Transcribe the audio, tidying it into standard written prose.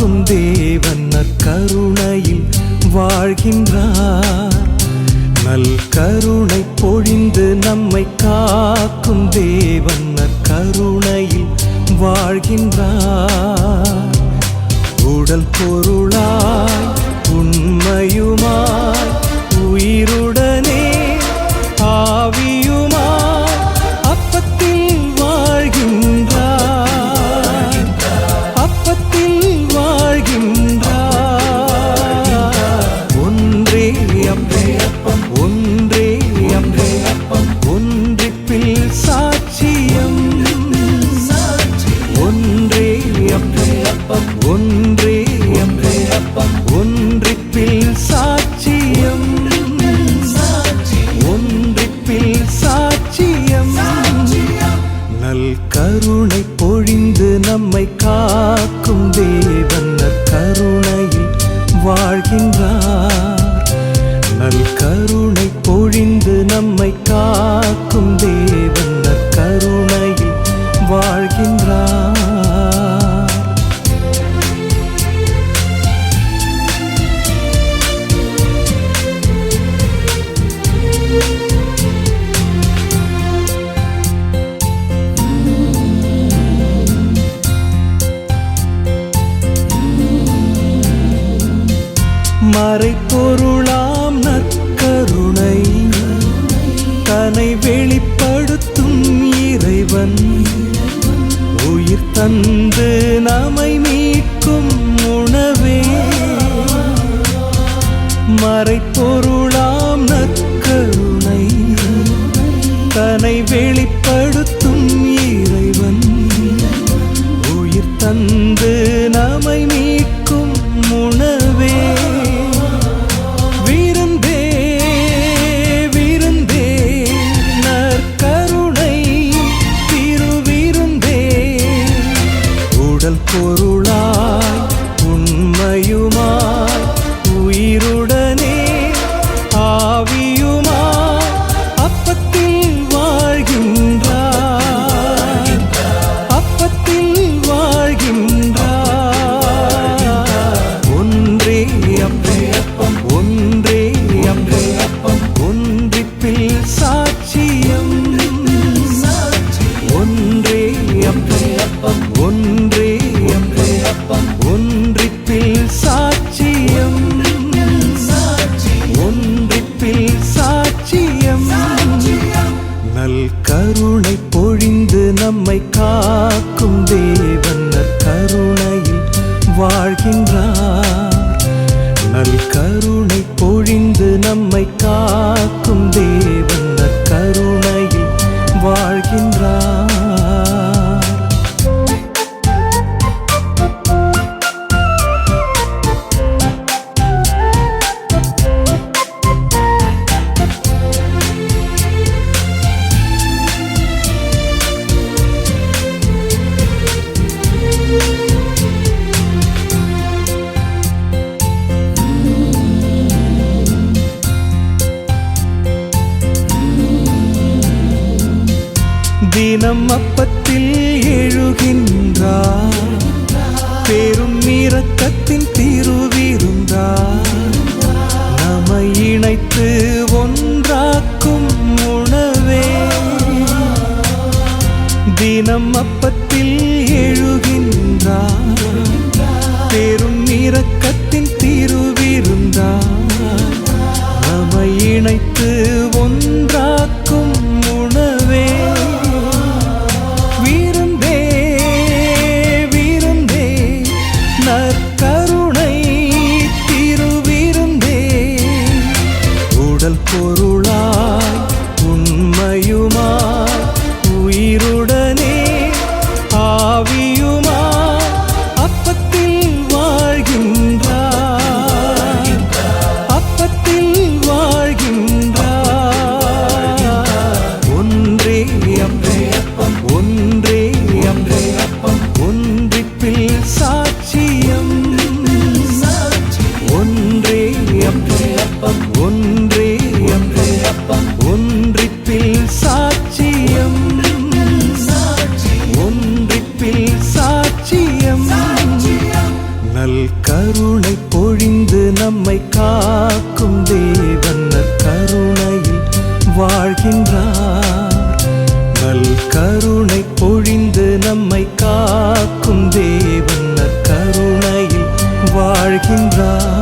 காக்கும் தேவன் நற்கருணையில் வாழ்கின்றார். நல் கருணை பொழிந்து நம்மை காக்கும் தேவன் நற்கருணையில் வாழ்கின்றார். உடல் பொருளாய் உண்மையுமாய் உயிருடனே ஆவியுமாய் அப்பத்தில் வாழ்கின்றார். அப்பத்தில் வாழ்கின்றார். ஒன்றே அப்பம் ஒன்றே அப்பம் ஒன்றிப்பில் சாட்சியம். ஒன்றே அப்பம் ஒன்றே அப்பம் ஒன்றிப்பில் சாட்சியம். ஒன்றிப்பில் சாட்சியம். நல் கருணை பொழிந்து நம்மை காக்கும் தேவன் நற்கருணையில் வாழ்கின்றார். நல் கருணை பொழிந்து நம்மை காக்கும் தேவன் நற்கருணையில் வாழ்கின்றார். மறைபொருளாம் நற்கருணை தன்னை வெளிப்படுத்தும் இறைவன் உயிர் தந்து நம்மை மீட்கும் உணவே. மறைபொருளாம் நற்கருணை தன்னை வெளிப்படுத்தும் இறைவன் உயிர் தந்து நம்மை மீட்கும் உணவே. பொருளாய் உண்மையுமாய் உயிருடனே ஆவியுமாய் அப்பத்தில் வாழ்கின்றார். அப்பத்தில் வாழ்கின்றார். ஒன்றே அப்பம் ஒன்றே அப்பம் ஒன்றிப்பில் சாட்சியம். ஒன்றே அப்பம் ஒன்றே ஒன்றிப்பில் சாட்சியம். ஒன்றிப்பில் சாட்சியம். நல் கருணை பொழிந்து நம்மை காக்கும் தேவன் நற்கருணையில் வாழ்கின்றார். நல் கருணை பொழிந்து நம்மை காக்கும் தேவன் நற்கருணையில் வாழ்கின்றார். தினம் அப்பத்தில் எழுகின்றார். பெரும் இரக்கத்தின் திருவிருந்தார். நம்மை இணைத்து ஒன்றாக்கும் உணவே. தினம் அப்பத்தில் எழுகின்றார். பெரும் இரக்கத்தின் திருவிருந்தார். நம்மை இணைத்து ஒன்றாக்கும் உணவே. உடல் பொருளாய் உண்மையுமாய் உயிருடனே ஆவியுமாய் அப்பத்தில் வாழ்கின்றார். அப்பத்தில் வாழ்கின்றார். ஒன்றே அப்பம் ஒன்றே அப்பம் ஒன்றிப்பில் சாட்சியம். வருகின்றார்.